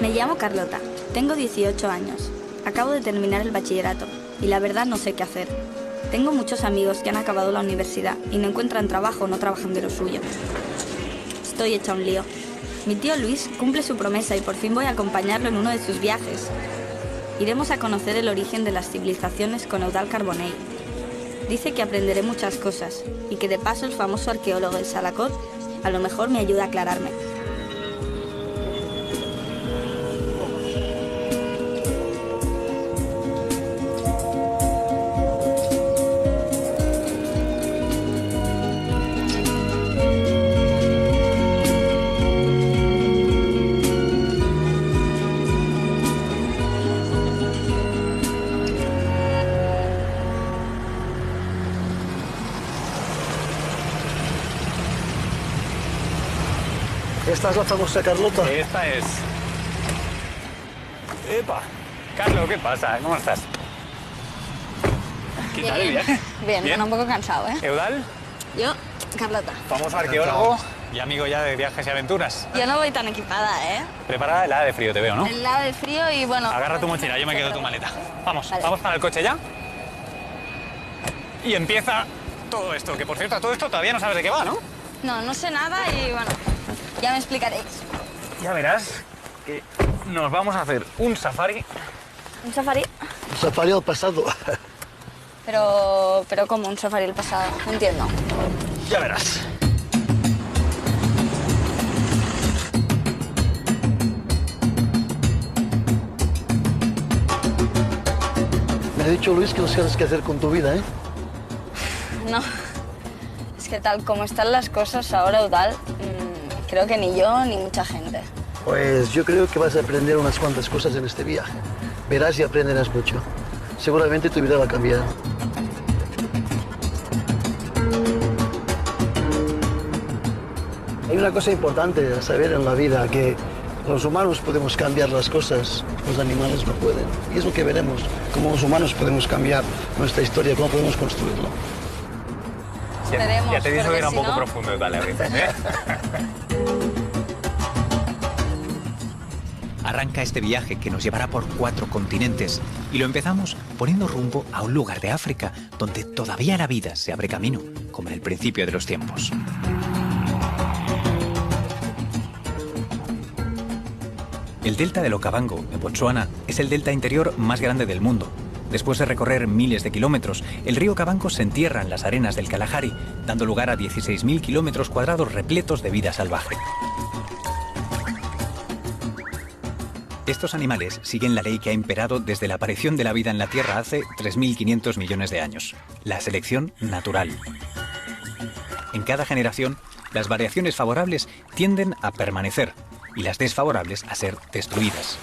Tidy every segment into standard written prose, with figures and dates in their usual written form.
Me llamo Carlota, tengo 18 años. Acabo de terminar el bachillerato y la verdad no sé qué hacer. Tengo muchos amigos que han acabado la universidad y no encuentran trabajo o no trabajan de lo suyo. Estoy hecha un lío. Mi tío Luis cumple su promesa y por fin voy a acompañarlo en uno de sus viajes. Iremos a conocer el origen de las civilizaciones con Eudald Carbonell. Dice que aprenderé muchas cosas y que de paso el famoso arqueólogo de Salacot a lo mejor me ayuda a aclararme. ¿Esta es la famosa Carlota? Esta es. ¡Epa! Carlos, ¿qué pasa? ¿Cómo estás? ¿Qué tal el viaje? Bien, bueno, un poco cansado, ¿eh? ¿Eudald? Yo, Carlota. Famoso arqueólogo y amigo ya de viajes y aventuras. Yo no voy tan equipada, ¿eh? Preparada helada de frío, te veo, ¿no? Helada de frío y bueno... Agarra tu mochila, yo me quedo tu maleta. Vamos, Vale. vamos para el coche ya. Y empieza todo esto, que por cierto, todo esto todavía no sabes de qué va, ¿no? No, no sé nada y bueno, ya me explicaréis. Ya verás que nos vamos a hacer un safari. ¿Un safari? Safari al pasado. Pero ¿cómo un safari el pasado? No entiendo. Ya verás. Me ha dicho Luis que no sabes qué hacer con tu vida, ¿eh? No, es que tal como están las cosas ahora, Eudald, creo que ni yo ni mucha gente. Pues yo creo que vas a aprender unas cuantas cosas en este viaje. Verás y aprenderás mucho. Seguramente tu vida va a cambiar. Hay una cosa importante a saber en la vida, que los humanos podemos cambiar las cosas, los animales no pueden. Y es lo que veremos, cómo los humanos podemos cambiar nuestra historia, cómo podemos construirlo. Esperemos, Ya te dije que porque era un si poco no- profundo, dale, a veces, ¿eh? Arranca este viaje que nos llevará por 4 continentes y lo empezamos poniendo rumbo a un lugar de África donde todavía la vida se abre camino, como en el principio de los tiempos. El delta del Okavango, en Botsuana, es el delta interior más grande del mundo. Después de recorrer miles de kilómetros, el río Okavango se entierra en las arenas del Kalahari, dando lugar a 16.000 kilómetros cuadrados repletos de vida salvaje. Estos animales siguen la ley que ha imperado desde la aparición de la vida en la Tierra hace 3.500 millones de años, la selección natural. En cada generación, las variaciones favorables tienden a permanecer y las desfavorables a ser destruidas.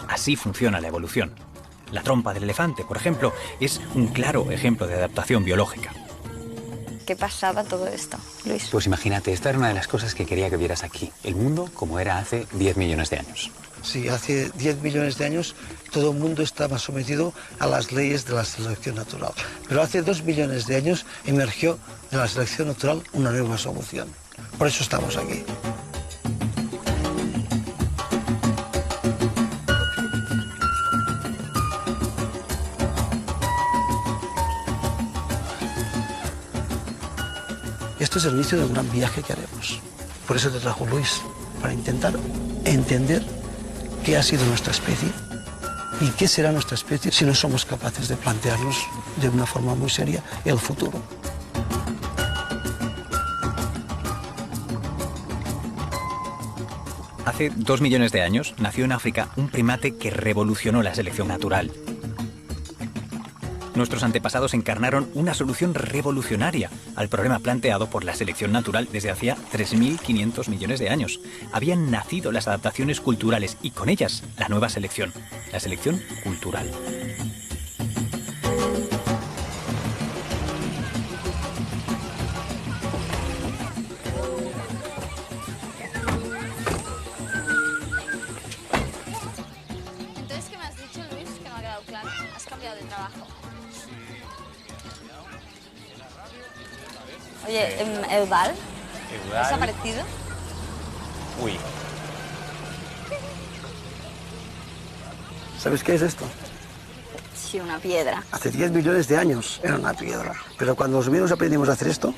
Así funciona la evolución. La trompa del elefante, por ejemplo, es un claro ejemplo de adaptación biológica. ¿Qué pasaba todo esto, Luis? Pues imagínate, esta era una de las cosas que quería que vieras aquí. El mundo como era hace 10 millones de años. Sí, hace 10 millones de años todo el mundo estaba sometido a las leyes de la selección natural. Pero hace 2 millones de años emergió de la selección natural una nueva solución. Por eso estamos aquí. Esto es el inicio de un gran viaje que haremos. Por eso te trajo Luis, para intentar entender qué ha sido nuestra especie y qué será nuestra especie si no somos capaces de plantearnos de una forma muy seria el futuro. Hace 2 millones de años nació en África un primate que revolucionó la selección natural. Nuestros antepasados encarnaron una solución revolucionaria al problema planteado por la selección natural desde hacía 3.500 millones de años. Habían nacido las adaptaciones culturales y con ellas la nueva selección, la selección cultural. Entonces, ¿qué me has dicho, Luis? Que no ha quedado claro. Has cambiado de trabajo. Oye, Eudald, ¿has Eudald. aparecido? Uy. ¿Sabes qué es esto? Sí, una piedra. Hace 10 millones de años era una piedra. Pero cuando los humanos aprendimos a hacer esto,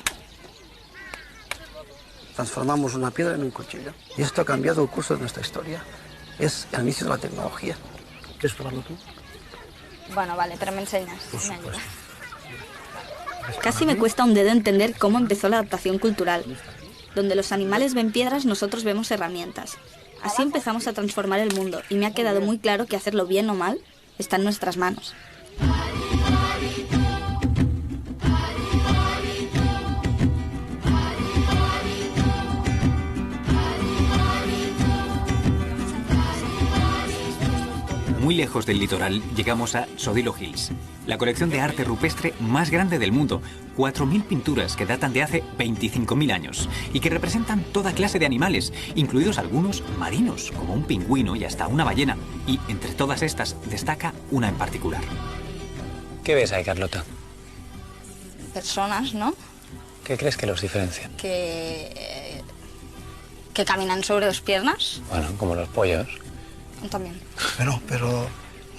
transformamos una piedra en un cuchillo. Y esto ha cambiado el curso de nuestra historia. Es el inicio de la tecnología. ¿Quieres probarlo tú? Bueno, vale, pero me enseñas. Me ayudas. Casi me cuesta un dedo entender cómo empezó la adaptación cultural. Donde los animales ven piedras, nosotros vemos herramientas. Así empezamos a transformar el mundo y me ha quedado muy claro que hacerlo bien o mal está en nuestras manos. Muy lejos del litoral llegamos a Sodilo Hills, la colección de arte rupestre más grande del mundo. 4.000 pinturas que datan de hace 25.000 años y que representan toda clase de animales, incluidos algunos marinos, como un pingüino y hasta una ballena. Y entre todas estas destaca una en particular. ¿Qué ves ahí, Carlota? Personas, ¿no? ¿Qué crees que los diferencia? Que caminan sobre dos piernas. Bueno, como los pollos. También. Bueno, pero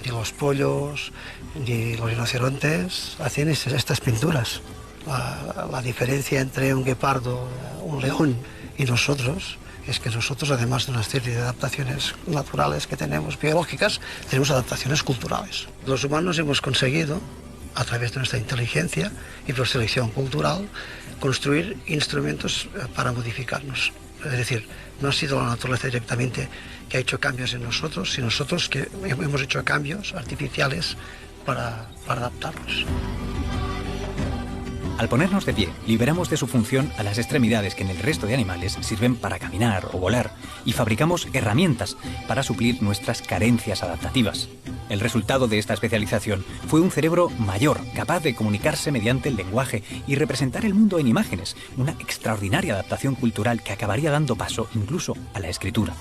ni los pollos ni los rinocerontes hacen estas pinturas. La diferencia entre un guepardo, un león y nosotros es que nosotros, además de una serie de adaptaciones naturales que tenemos, biológicas, tenemos adaptaciones culturales. Los humanos hemos conseguido, a través de nuestra inteligencia y por selección cultural, construir instrumentos para modificarnos. Es decir, no ha sido la naturaleza directamente que ha hecho cambios en nosotros, sino nosotros que hemos hecho cambios artificiales para adaptarnos. Al ponernos de pie, liberamos de su función a las extremidades que en el resto de animales sirven para caminar o volar y fabricamos herramientas para suplir nuestras carencias adaptativas. El resultado de esta especialización fue un cerebro mayor, capaz de comunicarse mediante el lenguaje y representar el mundo en imágenes, una extraordinaria adaptación cultural que acabaría dando paso incluso a la escritura.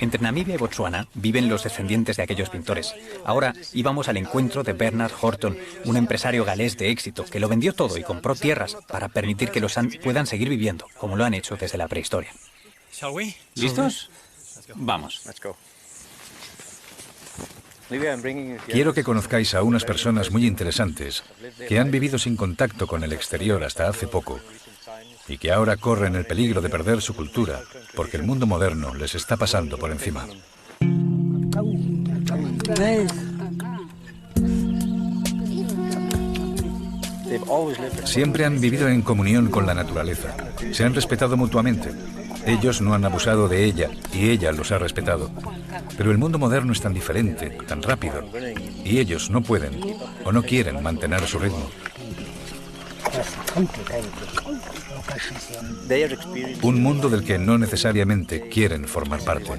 Entre Namibia y Botsuana viven los descendientes de aquellos pintores. Ahora íbamos al encuentro de Bernard Horton, un empresario galés de éxito que lo vendió todo y compró tierras para permitir que los San puedan seguir viviendo, como lo han hecho desde la prehistoria. ¿Listos? Vamos. Quiero que conozcáis a unas personas muy interesantes que han vivido sin contacto con el exterior hasta hace poco y que ahora corren el peligro de perder su cultura porque el mundo moderno les está pasando por encima. Siempre han vivido en comunión con la naturaleza. Se han respetado mutuamente. Ellos no han abusado de ella y ella los ha respetado. Pero el mundo moderno es tan diferente, tan rápido, y ellos no pueden o no quieren mantener su ritmo. Un mundo del que no necesariamente quieren formar parte.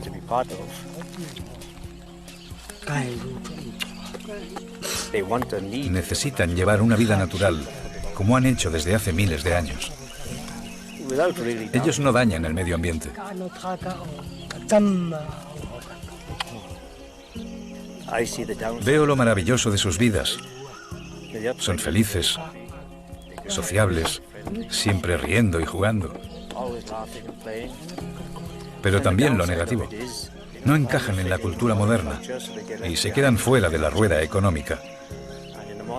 Necesitan llevar una vida natural, como han hecho desde hace miles de años. Ellos no dañan el medio ambiente. Veo lo maravilloso de sus vidas. Son felices, sociables, siempre riendo y jugando. Pero también lo negativo. No encajan en la cultura moderna y se quedan fuera de la rueda económica.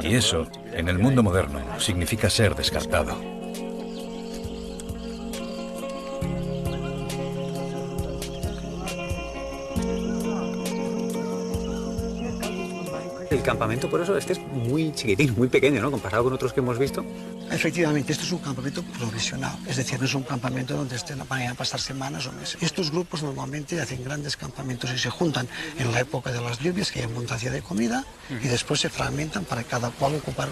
Y eso, en el mundo moderno, significa ser descartado. El campamento, por eso, este es muy chiquitín, muy pequeño, ¿no? Comparado con otros que hemos visto. Efectivamente, esto es un campamento provisional, es decir, no es un campamento donde van a pasar semanas o meses. Estos grupos normalmente hacen grandes campamentos y se juntan en la época de las lluvias, que hay abundancia de comida, y después se fragmentan para cada cual ocupar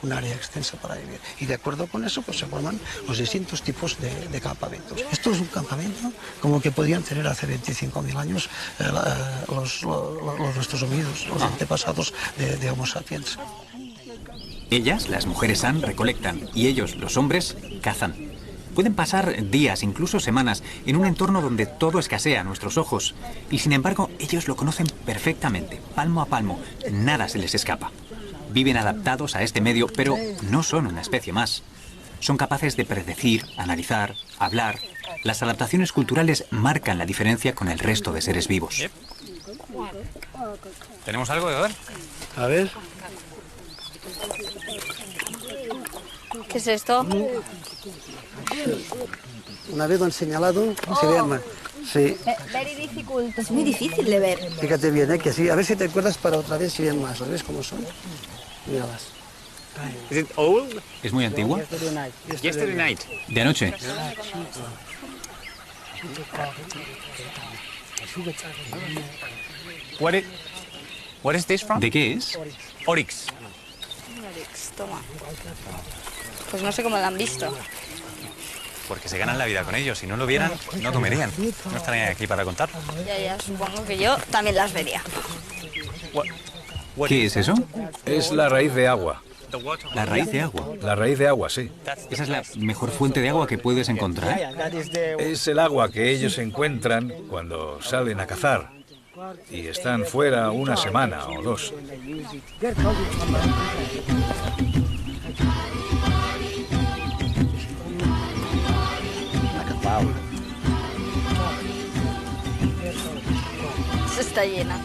un área extensa para vivir. Y de acuerdo con eso, pues se forman los distintos tipos de campamentos. Esto es un campamento como que podían tener hace 25.000 años nuestros homínidos, los antepasados de Homo sapiens. Ellas, las mujeres San, recolectan y ellos, los hombres, cazan. Pueden pasar días, incluso semanas, en un entorno donde todo escasea a nuestros ojos. Y sin embargo, ellos lo conocen perfectamente, palmo a palmo. Nada se les escapa. Viven adaptados a este medio, pero no son una especie más. Son capaces de predecir, analizar, hablar. Las adaptaciones culturales marcan la diferencia con el resto de seres vivos. ¿Tenemos algo de ver? A ver. ¿Qué es esto? Una vez lo han señalado, se ve más. Sí, Es muy difícil de ver. fíjate bien, que sí. A ver si te acuerdas para otra vez si ven más. ¿Lo ves cómo son? Míralas. ¿Es it old? ¿Es muy antigua? Yesterday night. De anoche. What is this from? ¿De qué es? Oryx. Toma. Pues no sé cómo la han visto. Porque se ganan la vida con ellos. Si no lo vieran, no comerían. No estarían aquí para contar. Ya, supongo que yo también las vería. ¿Qué es eso? Es la raíz de agua. La raíz de agua. La raíz de agua, sí. ¿Esa es la mejor fuente de agua que puedes encontrar? Es el agua que ellos encuentran cuando salen a cazar y están fuera una semana o dos. Está llena.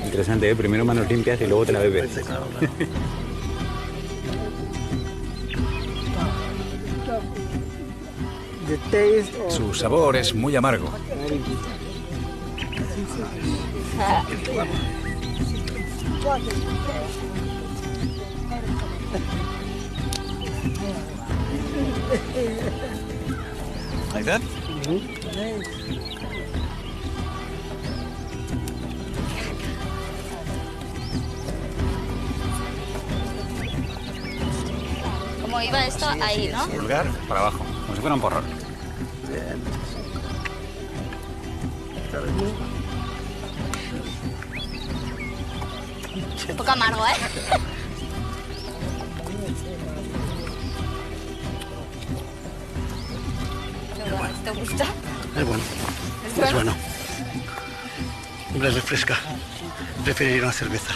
Interesante, ¿eh? Primero manos limpias y luego te la bebes. Su sabor es muy amargo. Like that? Como iba esto ahí, ¿no? Pulgar para abajo, como si fuera un porrón. Un poco amargo, ¿eh? ¿Te gusta? Es bueno. ¿Es bueno? Es bueno. Hombre, refresca. Preferiría una cerveza.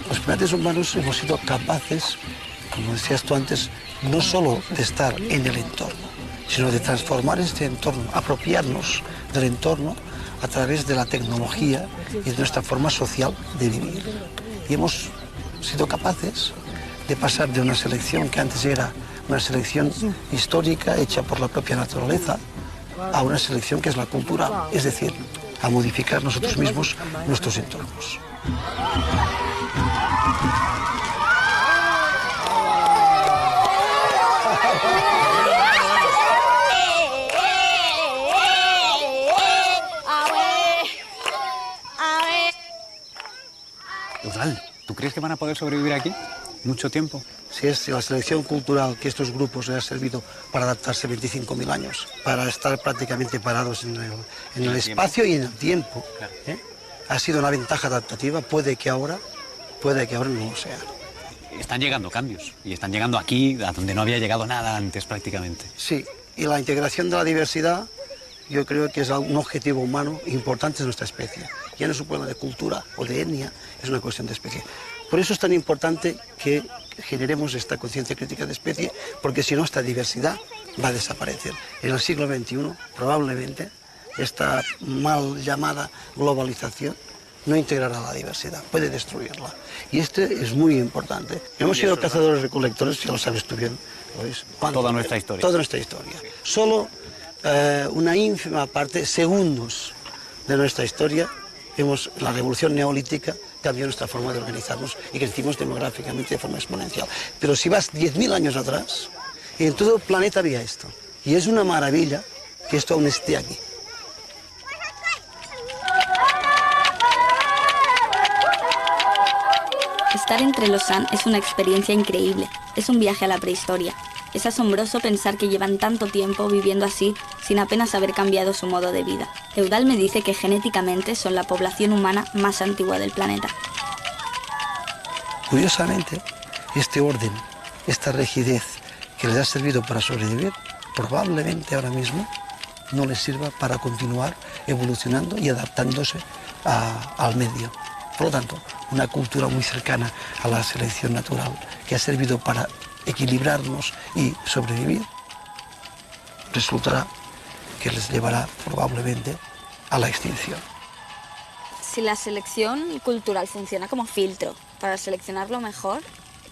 Los primates humanos hemos sido capaces, como decías tú antes, no solo de estar en el entorno, sino de transformar este entorno, apropiarnos del entorno a través de la tecnología y de nuestra forma social de vivir. Y hemos sido capaces de pasar de una selección que antes era una selección histórica hecha por la propia naturaleza a una selección que es la cultural, es decir, a modificar nosotros mismos nuestros entornos. Total, ¿tú crees que van a poder sobrevivir aquí mucho tiempo? Si es la selección cultural que estos grupos les ha servido para adaptarse 25.000 años, para estar prácticamente parados en el espacio y en el tiempo, ha sido una ventaja adaptativa, puede que ahora no lo sea. Están llegando cambios y están llegando aquí, a donde no había llegado nada antes prácticamente. Sí, y la integración de la diversidad yo creo que es un objetivo humano importante de nuestra especie. Ya no es un problema de cultura o de etnia, es una cuestión de especie. Por eso es tan importante que generemos esta conciencia crítica de especie, porque si no, esta diversidad va a desaparecer. En el siglo XXI, probablemente, esta mal llamada globalización no integrará la diversidad, puede destruirla. Y este es muy importante. Hemos sido cazadores-recolectores, ya lo sabes tú bien, Luis. Toda nuestra historia. Toda nuestra historia. Solo una ínfima parte, segundos de nuestra historia, la revolución neolítica cambió nuestra forma de organizarnos y crecimos demográficamente de forma exponencial. Pero si vas 10.000 años atrás, en todo el planeta había esto. Y es una maravilla que esto aún esté aquí. Estar entre los San es una experiencia increíble. Es un viaje a la prehistoria. Es asombroso pensar que llevan tanto tiempo viviendo así sin apenas haber cambiado su modo de vida. Eudald me dice que genéticamente son la población humana más antigua del planeta. Curiosamente, este orden, esta rigidez que les ha servido para sobrevivir, probablemente ahora mismo no les sirva para continuar evolucionando y adaptándose al medio. Por lo tanto, una cultura muy cercana a la selección natural que ha servido para equilibrarnos y sobrevivir, resultará que les llevará probablemente a la extinción. Si la selección cultural funciona como filtro para seleccionar lo mejor,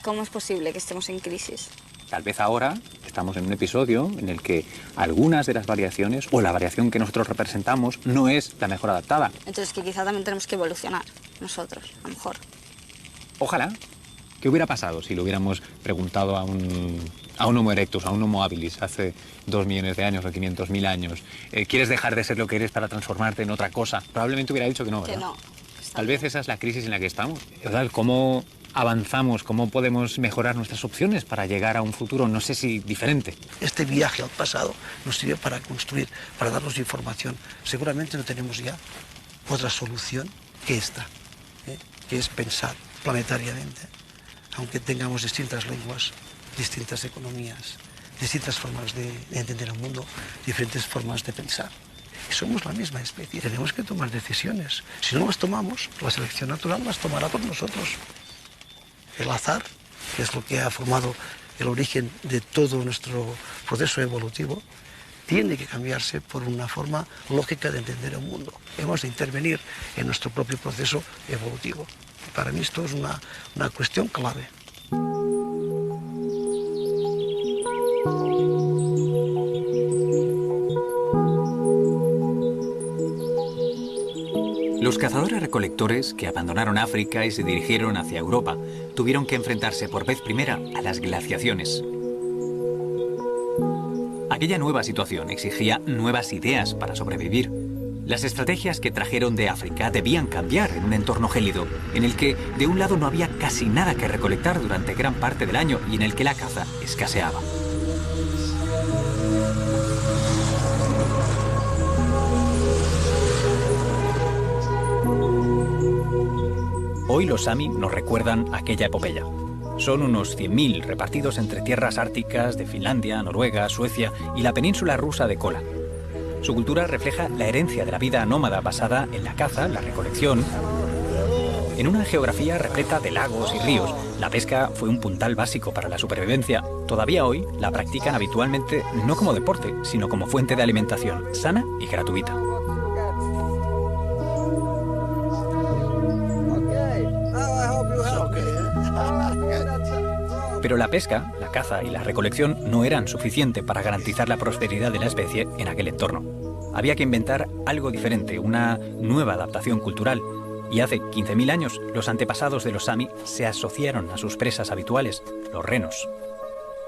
¿cómo es posible que estemos en crisis? Tal vez ahora estamos en un episodio en el que algunas de las variaciones o la variación que nosotros representamos no es la mejor adaptada. Entonces que quizá también tenemos que evolucionar nosotros, a lo mejor. Ojalá. ¿Qué hubiera pasado si le hubiéramos preguntado a un Homo erectus, a un Homo habilis, hace 2 millones de años o 500.000 años, ¿quieres dejar de ser lo que eres para transformarte en otra cosa? Probablemente hubiera dicho que no, ¿verdad? Que no. Tal vez esa es la crisis en la que estamos. ¿Verdad? ¿Cómo avanzamos? ¿Cómo podemos mejorar nuestras opciones para llegar a un futuro, no sé si diferente? Este viaje al pasado nos sirve para construir, para darnos información. Seguramente no tenemos ya otra solución que esta, que es pensar planetariamente. Aunque tengamos distintas lenguas, distintas economías, distintas formas de entender el mundo, diferentes formas de pensar. Y somos la misma especie. Tenemos que tomar decisiones. Si no las tomamos, la selección natural las tomará por nosotros. El azar, que es lo que ha formado el origen de todo nuestro proceso evolutivo, tiene que cambiarse por una forma lógica de entender el mundo. Hemos de intervenir en nuestro propio proceso evolutivo. Para mí esto es una cuestión clave. Los cazadores-recolectores que abandonaron África y se dirigieron hacia Europa tuvieron que enfrentarse por vez primera a las glaciaciones. Aquella nueva situación exigía nuevas ideas para sobrevivir. Las estrategias que trajeron de África debían cambiar en un entorno gélido, en el que de un lado no había casi nada que recolectar durante gran parte del año y en el que la caza escaseaba. Hoy los Sami nos recuerdan aquella epopeya. Son unos 100.000 repartidos entre tierras árticas de Finlandia, Noruega, Suecia y la península rusa de Kola. Su cultura refleja la herencia de la vida nómada basada en la caza, la recolección. En una geografía repleta de lagos y ríos, la pesca fue un puntal básico para la supervivencia. Todavía hoy la practican habitualmente no como deporte, sino como fuente de alimentación sana y gratuita. Pero la pesca, la caza y la recolección no eran suficiente para garantizar la prosperidad de la especie en aquel entorno. Había que inventar algo diferente, una nueva adaptación cultural. Y hace 15.000 años, los antepasados de los Sami se asociaron a sus presas habituales, los renos.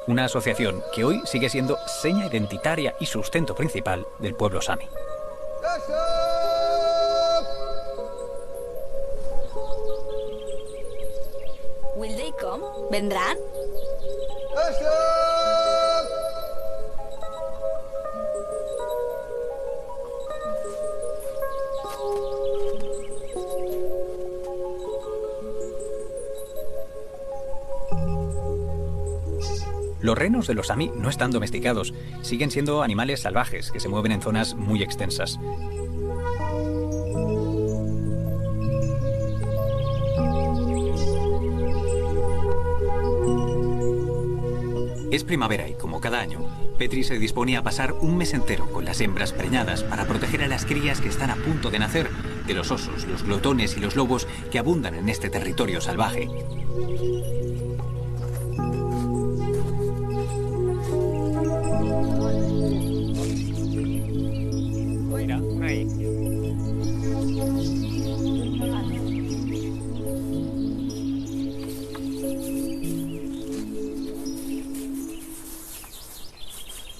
Una asociación que hoy sigue siendo seña identitaria y sustento principal del pueblo Sami. Will they come? ¿Vendrán? Los renos de los Sami no están domesticados, siguen siendo animales salvajes que se mueven en zonas muy extensas. Es primavera y, como cada año, Petri se dispone a pasar un mes entero con las hembras preñadas para proteger a las crías que están a punto de nacer de los osos, los glotones y los lobos que abundan en este territorio salvaje. Mira, ahí.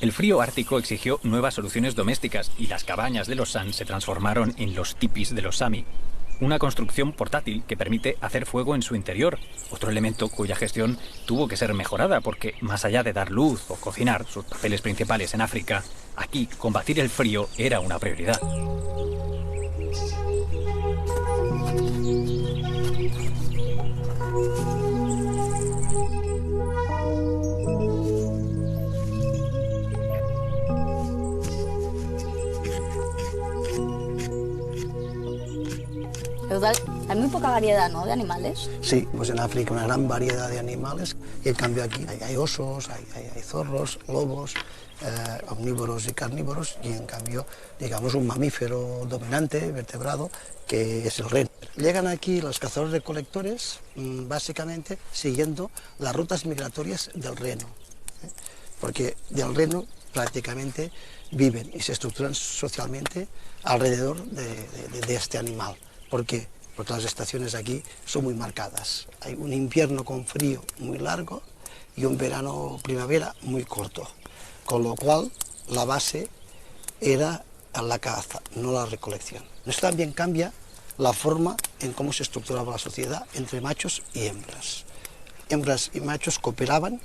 El frío ártico exigió nuevas soluciones domésticas y las cabañas de los San se transformaron en los tipis de los Sami. Una construcción portátil que permite hacer fuego en su interior, otro elemento cuya gestión tuvo que ser mejorada porque, más allá de dar luz o cocinar, sus papeles principales en África, aquí combatir el frío era una prioridad. Eudal, hay muy poca variedad, ¿no?, de animales. Sí, pues en África una gran variedad de animales y en cambio aquí hay osos, hay zorros, lobos, omnívoros y carnívoros y en cambio, digamos, un mamífero dominante, vertebrado, que es el reno. Llegan aquí los cazadores-recolectores básicamente siguiendo las rutas migratorias del reno, porque del reno prácticamente viven y se estructuran socialmente alrededor de este animal. ¿Por qué? Porque las estaciones aquí son muy marcadas. Hay un invierno con frío muy largo y un verano primavera muy corto. Con lo cual, la base era la caza, no la recolección. Esto también cambia la forma en cómo se estructuraba la sociedad entre machos y hembras. Hembras y machos cooperaban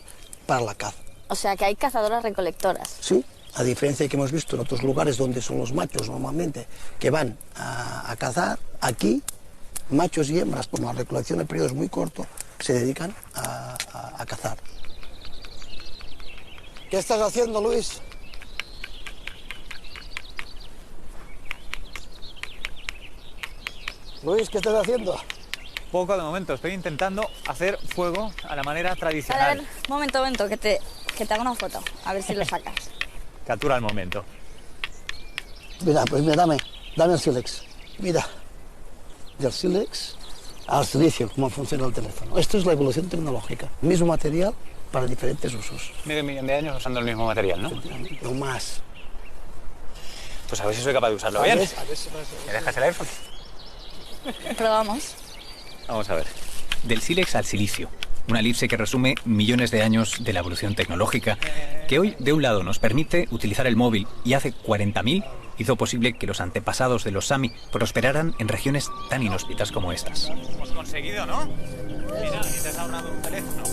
para la caza. O sea, que hay cazadoras-recolectoras. Sí, a diferencia de que hemos visto en otros lugares donde son los machos normalmente que van a cazar, aquí machos y hembras, como la recolección de periodos muy cortos, se dedican a cazar. ¿Qué estás haciendo, Luis? Luis, ¿qué estás haciendo? Poco de momento, estoy intentando hacer fuego a la manera Vale, a tradicional. ver, momento, que te haga una foto, a ver si lo sacas. Captura el momento. Mira, pues mira, dame el sílex. Mira, del sílex al silicio, cómo funciona el teléfono. Esto es la evolución tecnológica. Mismo material para diferentes usos. Medio millón de años usando el mismo material, ¿no? No más. Pues a ver si soy capaz de usarlo A bien. ver si ¿Me dejas el iPhone? Probamos. Vamos a ver. Del sílex al silicio, una elipse que resume millones de años de la evolución tecnológica, que hoy, de un lado, nos permite utilizar el móvil y hace 40.000 hizo posible que los antepasados de los Sami prosperaran en regiones tan inhóspitas como estas. Hemos conseguido, ¿no? Mira, aquí te has ahorrado un teléfono.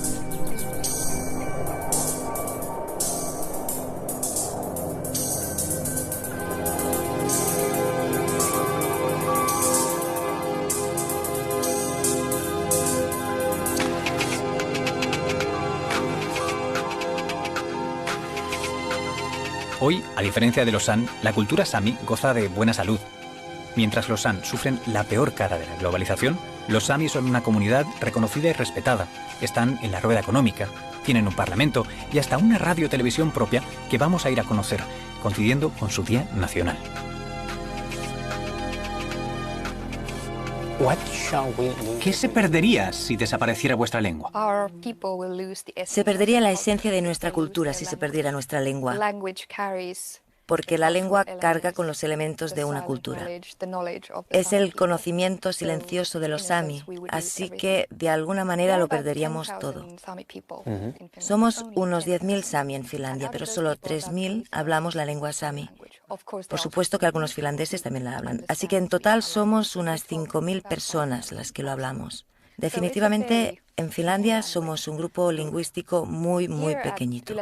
Hoy, a diferencia de los San, la cultura Sami goza de buena salud. Mientras los San sufren la peor cara de la globalización, los Sami son una comunidad reconocida y respetada. Están en la rueda económica, tienen un parlamento y hasta una radio-televisión propia que vamos a ir a conocer, coincidiendo con su Día Nacional. ¿Qué se perdería si desapareciera vuestra lengua? Se perdería la esencia de nuestra cultura si se perdiera nuestra lengua, porque la lengua carga con los elementos de una cultura. Es el conocimiento silencioso de los Sami, así que de alguna manera lo perderíamos todo. Somos unos 10.000 Sami en Finlandia, pero solo 3.000 hablamos la lengua Sami. Por supuesto que algunos finlandeses también la hablan, así que en total somos unas 5.000 personas las que lo hablamos. Definitivamente, en Finlandia somos un grupo lingüístico muy, muy pequeñito.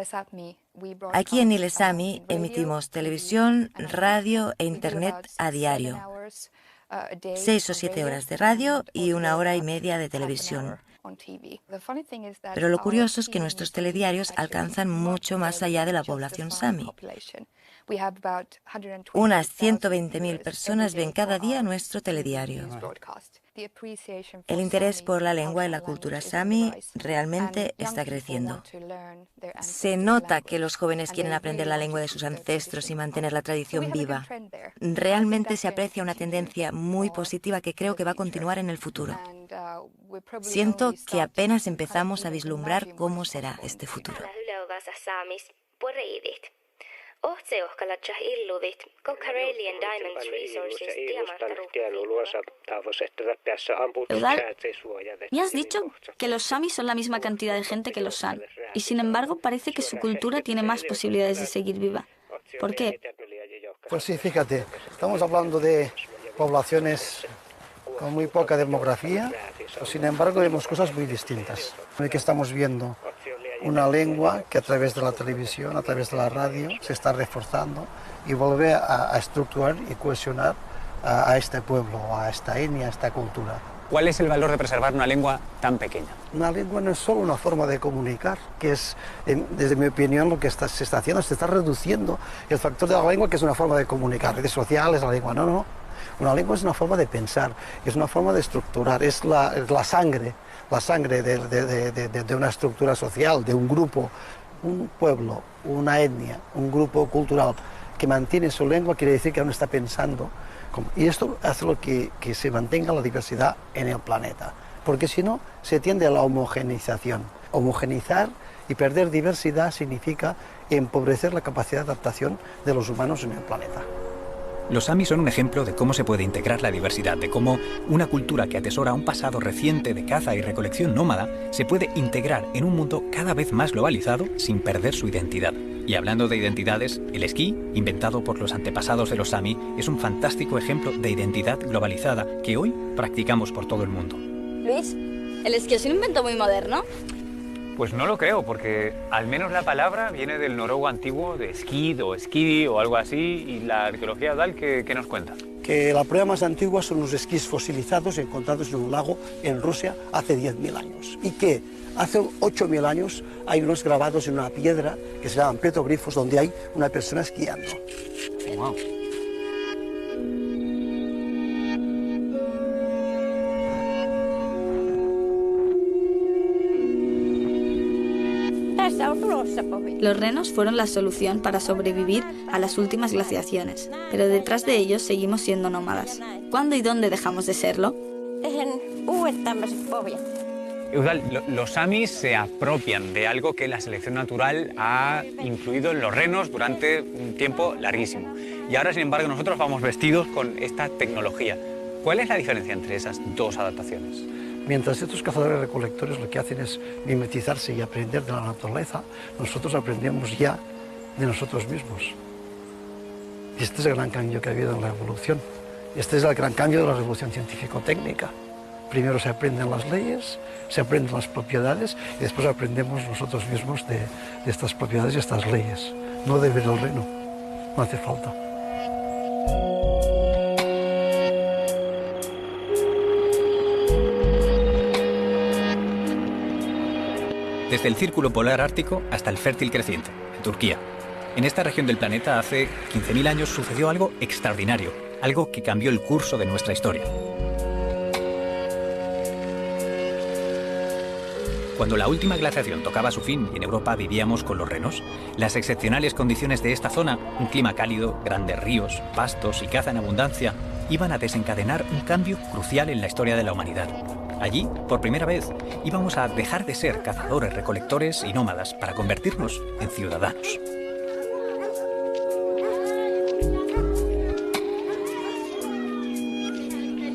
Aquí en Ile Sami emitimos televisión, radio e internet a diario. 6 o 7 horas de radio y 1 hora y media de televisión. Pero lo curioso es que nuestros telediarios alcanzan mucho más allá de la población Sami. Unas 120.000 personas ven cada día nuestro telediario. El interés por la lengua y la cultura sami realmente está creciendo. Se nota que los jóvenes quieren aprender la lengua de sus ancestros y mantener la tradición viva. Realmente se aprecia una tendencia muy positiva que creo que va a continuar en el futuro. Siento que apenas empezamos a vislumbrar cómo será este futuro. Eudal, me has dicho que los samis son la misma cantidad de gente que los san, y sin embargo parece que su cultura tiene más posibilidades de seguir viva. ¿Por qué? Pues sí, fíjate, estamos hablando de poblaciones con muy poca demografía, sin embargo vemos cosas muy distintas. ¿Qué estamos viendo? Una lengua que a través de la televisión, a través de la radio, se está reforzando y vuelve a estructurar y cohesionar a este pueblo, a esta etnia, a esta cultura. ¿Cuál es el valor de preservar una lengua tan pequeña? Una lengua no es solo una forma de comunicar, que es, desde mi opinión, lo que se está haciendo, se está reduciendo el factor de la lengua, que es una forma de comunicar, redes sociales, la lengua, no. Una lengua es una forma de pensar, es una forma de estructurar, es la sangre de una estructura social, de un grupo, un pueblo, una etnia, un grupo cultural que mantiene su lengua, quiere decir que aún está pensando. Y esto hace lo que se mantenga la diversidad en el planeta, porque si no, se tiende a la homogeneización. Homogeneizar y perder diversidad significa empobrecer la capacidad de adaptación de los humanos en el planeta. Los sami son un ejemplo de cómo se puede integrar la diversidad, de cómo una cultura que atesora un pasado reciente de caza y recolección nómada se puede integrar en un mundo cada vez más globalizado sin perder su identidad. Y hablando de identidades, el esquí, inventado por los antepasados de los sami, es un fantástico ejemplo de identidad globalizada que hoy practicamos por todo el mundo. Luis, ¿el esquí es un invento muy moderno? Pues no lo creo, porque al menos la palabra viene del noruego antiguo de skid o skidi o algo así, y la arqueología Eudal, ¿qué nos cuenta? Que la prueba más antigua son los esquís fosilizados encontrados en un lago en Rusia hace 10.000 años. Y que hace 8.000 años hay unos grabados en una piedra que se llaman petroglifos, donde hay una persona esquiando. Wow. Los renos fueron la solución para sobrevivir a las últimas glaciaciones, pero detrás de ellos seguimos siendo nómadas. ¿Cuándo y dónde dejamos de serlo? Eudal, los samis se apropian de algo que la selección natural ha incluido en los renos durante un tiempo larguísimo. Y ahora, sin embargo, nosotros vamos vestidos con esta tecnología. ¿Cuál es la diferencia entre esas dos adaptaciones? Mientras estos cazadores-recolectores lo que hacen es mimetizarse y aprender de la naturaleza, nosotros aprendemos ya de nosotros mismos. Y este es el gran cambio que ha habido en la evolución. Este es el gran cambio de la revolución científico-técnica. Primero se aprenden las leyes, se aprenden las propiedades y después aprendemos nosotros mismos de estas propiedades y estas leyes. No de ver el reno, no hace falta. Desde el Círculo Polar Ártico hasta el Fértil Creciente, en Turquía. En esta región del planeta hace 15.000 años sucedió algo extraordinario, algo que cambió el curso de nuestra historia. Cuando la última glaciación tocaba su fin y en Europa vivíamos con los renos, las excepcionales condiciones de esta zona, un clima cálido, grandes ríos, pastos y caza en abundancia, iban a desencadenar un cambio crucial en la historia de la humanidad. Allí, por primera vez, íbamos a dejar de ser cazadores, recolectores y nómadas para convertirnos en ciudadanos.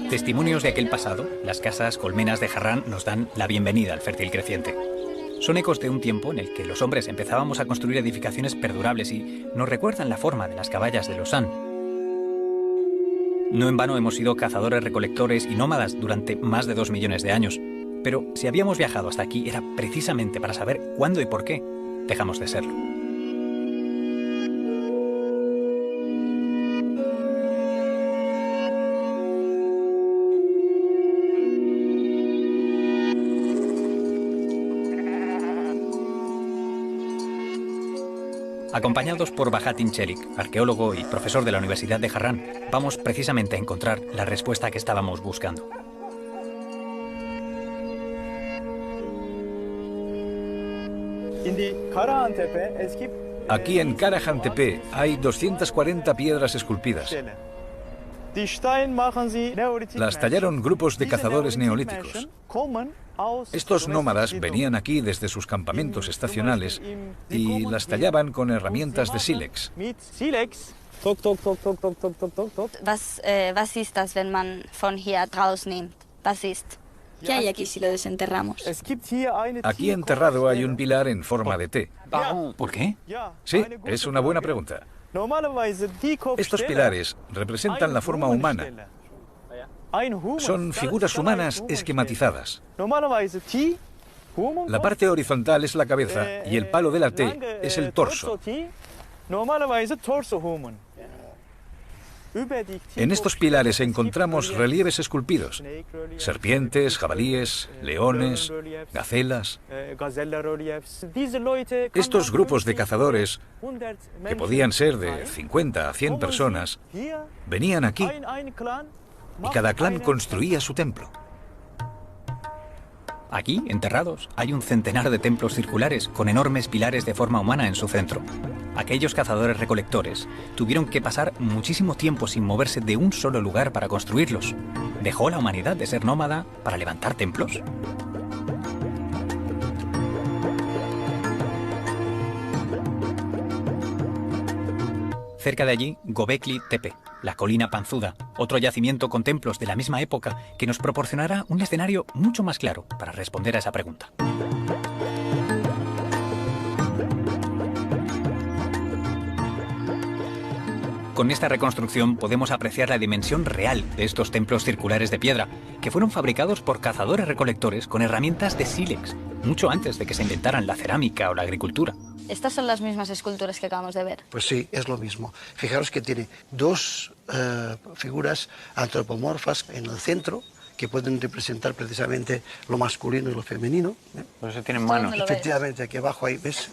Testimonios de aquel pasado, las casas colmenas de Harran nos dan la bienvenida al Fértil Creciente. Son ecos de un tiempo en el que los hombres empezábamos a construir edificaciones perdurables y nos recuerdan la forma de las caballas de los San. No en vano hemos sido cazadores, recolectores y nómadas durante más de 2 millones de años. Pero si habíamos viajado hasta aquí era precisamente para saber cuándo y por qué dejamos de serlo. Acompañados por Bahattin Çelik, arqueólogo y profesor de la Universidad de Harran, vamos precisamente a encontrar la respuesta que estábamos buscando. Aquí en Karahan-Tepe hay 240 piedras esculpidas. Las tallaron grupos de cazadores neolíticos. Estos nómadas venían aquí desde sus campamentos estacionales y las tallaban con herramientas de sílex. Was ist das, wenn man von hier rausnimmt? Was ist? ¿Qué hay aquí si lo desenterramos? Aquí enterrado hay un pilar en forma de T. ¿Por qué? Sí, es una buena pregunta. Estos pilares representan la forma humana. Son figuras humanas esquematizadas. La parte horizontal es la cabeza y el palo de la T es el torso. En estos pilares encontramos relieves esculpidos: serpientes, jabalíes, leones, gacelas. Estos grupos de cazadores, que podían ser de 50 a 100 personas, venían aquí y cada clan construía su templo. Aquí, enterrados, hay un centenar de templos circulares con enormes pilares de forma humana en su centro. Aquellos cazadores-recolectores tuvieron que pasar muchísimo tiempo sin moverse de un solo lugar para construirlos. ¿Dejó la humanidad de ser nómada para levantar templos? Cerca de allí, Göbekli Tepe, la colina panzuda, otro yacimiento con templos de la misma época que nos proporcionará un escenario mucho más claro para responder a esa pregunta. Con esta reconstrucción podemos apreciar la dimensión real de estos templos circulares de piedra, que fueron fabricados por cazadores-recolectores con herramientas de sílex, mucho antes de que se inventaran la cerámica o la agricultura. ¿Estas son las mismas esculturas que acabamos de ver? Pues sí, es lo mismo. Fijaros que tiene dos figuras antropomorfas en el centro que pueden representar precisamente lo masculino y lo femenino. Por eso tienen manos. Efectivamente, aquí abajo hay, ¿ves?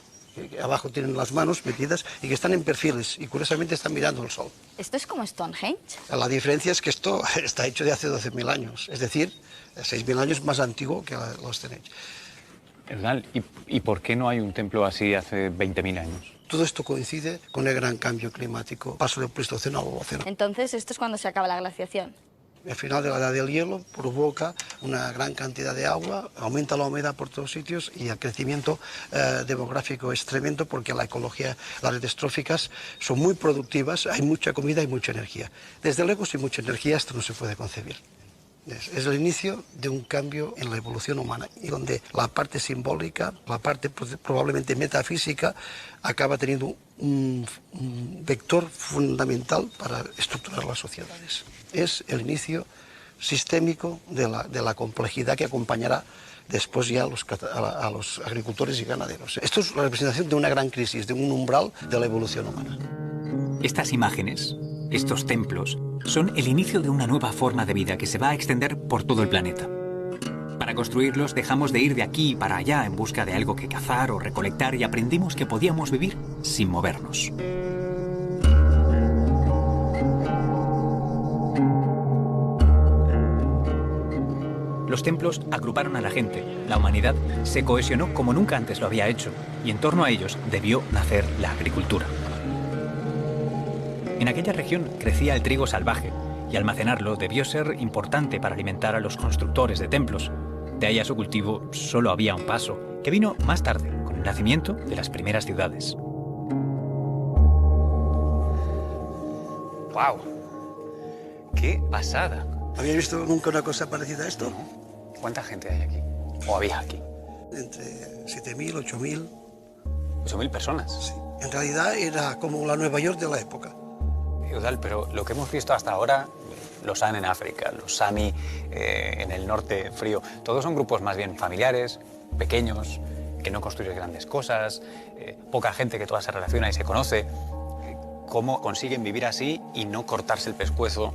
Abajo tienen las manos metidas y que están en perfiles y curiosamente están mirando el sol. ¿Esto es como Stonehenge? La diferencia es que esto está hecho de hace 12.000 años, es decir, 6.000 años más antiguo que los Stonehenge. ¿Y por qué no hay un templo así hace 20.000 años? Todo esto coincide con el gran cambio climático, paso del Pleistoceno al Holoceno. Entonces, ¿esto es cuando se acaba la glaciación? El final de la edad del hielo provoca una gran cantidad de agua, aumenta la humedad por todos sitios y el crecimiento demográfico es tremendo porque la ecología, las redes tróficas son muy productivas, hay mucha comida y mucha energía. Desde luego, sin mucha energía esto no se puede concebir. Es el inicio de un cambio en la evolución humana y donde la parte simbólica, la parte probablemente metafísica, acaba teniendo un vector fundamental para estructurar las sociedades. Es el inicio sistémico de la complejidad que acompañará después ya a los agricultores y ganaderos. Esto es la representación de una gran crisis, de un umbral de la evolución humana. Estas imágenes, estos templos, son el inicio de una nueva forma de vida que se va a extender por todo el planeta. Para construirlos dejamos de ir de aquí para allá en busca de algo que cazar o recolectar y aprendimos que podíamos vivir sin movernos. Los templos agruparon a la gente, la humanidad se cohesionó como nunca antes lo había hecho y en torno a ellos debió nacer la agricultura. En aquella región crecía el trigo salvaje y almacenarlo debió ser importante para alimentar a los constructores de templos. De ahí a su cultivo solo había un paso, que vino más tarde, con el nacimiento de las primeras ciudades. ¡Wow! ¡Qué pasada! ¿Habéis visto nunca una cosa parecida a esto? ¿Cuánta gente hay aquí? ¿O había aquí? Entre 7.000, 8.000. 8.000 personas. Sí. En realidad era como la Nueva York de la época. Eudal, pero lo que hemos visto hasta ahora, los Han en África, los Sami en el norte frío, todos son grupos más bien familiares, pequeños, que no construyen grandes cosas, poca gente que toda se relaciona y se conoce. ¿Cómo consiguen vivir así y no cortarse el pescuezo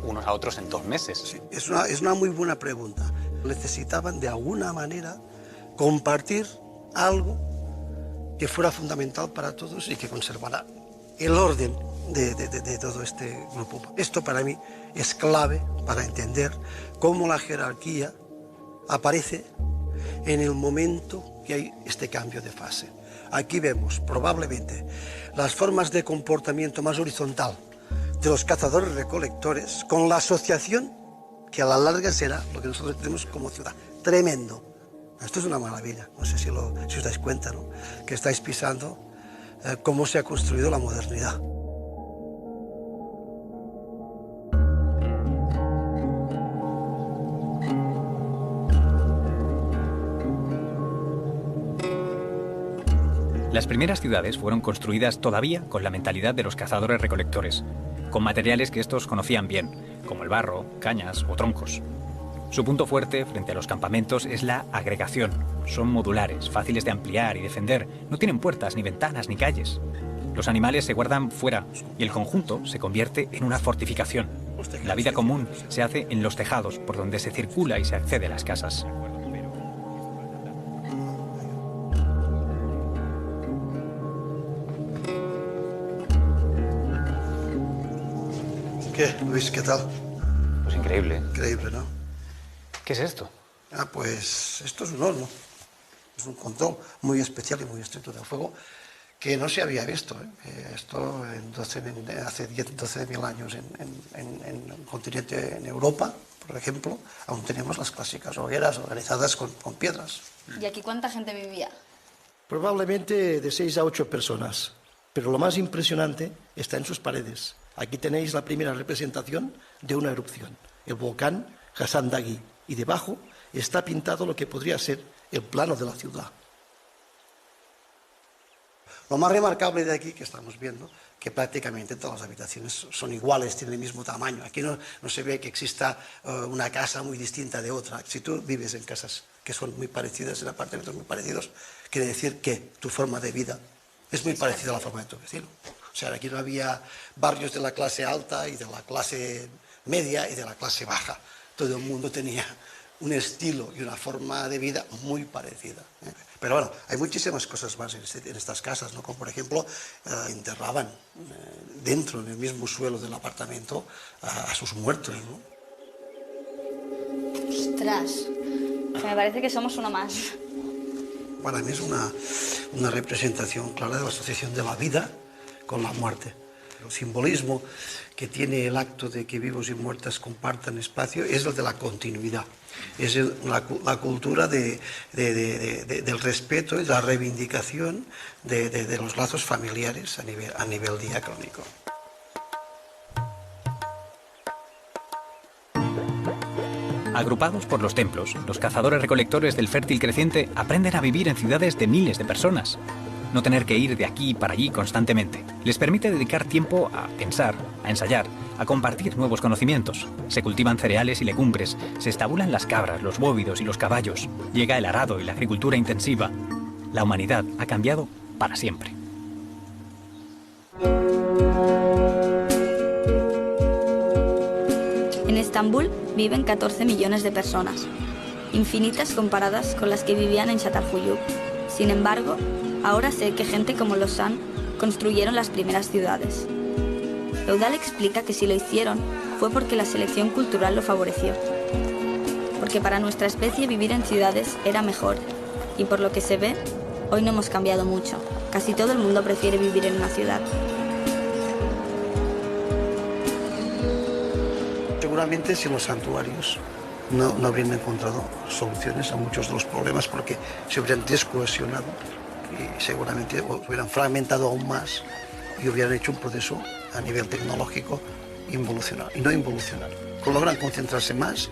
unos a otros en 2 meses? Sí, es una muy buena pregunta. Necesitaban de alguna manera compartir algo que fuera fundamental para todos y que conservara el orden de todo este grupo. Esto para mí es clave para entender cómo la jerarquía aparece en el momento que hay este cambio de fase. Aquí vemos probablemente las formas de comportamiento más horizontal de los cazadores-recolectores con la asociación que a la larga será lo que nosotros tenemos como ciudad. Tremendo. Esto es una maravilla. No sé si os dais cuenta, ¿no? Que estáis pisando cómo se ha construido la modernidad. Las primeras ciudades fueron construidas todavía con la mentalidad de los cazadores-recolectores, con materiales que estos conocían bien, como el barro, cañas o troncos. Su punto fuerte frente a los campamentos es la agregación. Son modulares, fáciles de ampliar y defender, no tienen puertas, ni ventanas, ni calles. Los animales se guardan fuera y el conjunto se convierte en una fortificación. La vida común se hace en los tejados, por donde se circula y se accede a las casas. ¿Qué, Luis, qué tal? Pues increíble. Increíble, ¿no? ¿Qué es esto? Pues esto es un horno. Es un control muy especial y muy estricto del fuego que no se había visto. Esto hace 12.000 años en el continente, en Europa, por ejemplo, aún tenemos las clásicas hogueras organizadas con piedras. ¿Y aquí cuánta gente vivía? Probablemente de 6 a 8 personas, pero lo más impresionante está en sus paredes. Aquí tenéis la primera representación de una erupción, el volcán Hassan Daghi, y debajo está pintado lo que podría ser el plano de la ciudad. Lo más remarcable de aquí que estamos viendo, que prácticamente todas las habitaciones son iguales, tienen el mismo tamaño. Aquí no se ve que exista una casa muy distinta de otra. Si tú vives en casas que son muy parecidas, en apartamentos muy parecidos, quiere decir que tu forma de vida es muy parecida a la forma de tu vecino. O sea, aquí no había barrios de la clase alta y de la clase media y de la clase baja. Todo el mundo tenía un estilo y una forma de vida muy parecida. Pero bueno, hay muchísimas cosas más en estas casas, ¿no? Como por ejemplo, enterraban dentro, en el mismo suelo del apartamento, a sus muertos, ¿no? ¡Ostras! Que me parece que somos uno más. Para mí es una representación clara de la asociación de la vida con la muerte. El simbolismo que tiene el acto de que vivos y muertas compartan espacio es el de la continuidad. Es la cultura del respeto y la reivindicación de los lazos familiares a nivel diacrónico. Agrupados por los templos, los cazadores-recolectores del fértil creciente aprenden a vivir en ciudades de miles de personas. No tener que ir de aquí para allí constantemente les permite dedicar tiempo a pensar, a ensayar, a compartir nuevos conocimientos. Se cultivan cereales y legumbres, se estabulan las cabras, los bóvidos y los caballos. Llega el arado y la agricultura intensiva. La humanidad ha cambiado para siempre. En Estambul viven 14 millones de personas, infinitas comparadas con las que vivían en Çatalhöyük. Sin embargo, ahora sé que gente como los San construyeron las primeras ciudades. Eudal explica que si lo hicieron fue porque la selección cultural lo favoreció. Porque para nuestra especie vivir en ciudades era mejor. Y por lo que se ve, hoy no hemos cambiado mucho. Casi todo el mundo prefiere vivir en una ciudad. Seguramente si los santuarios no habrían encontrado soluciones a muchos de los problemas porque se habrían descohesionado y seguramente hubieran fragmentado aún más y hubieran hecho un proceso a nivel tecnológico involucionar y no involucionar. Logran concentrarse más,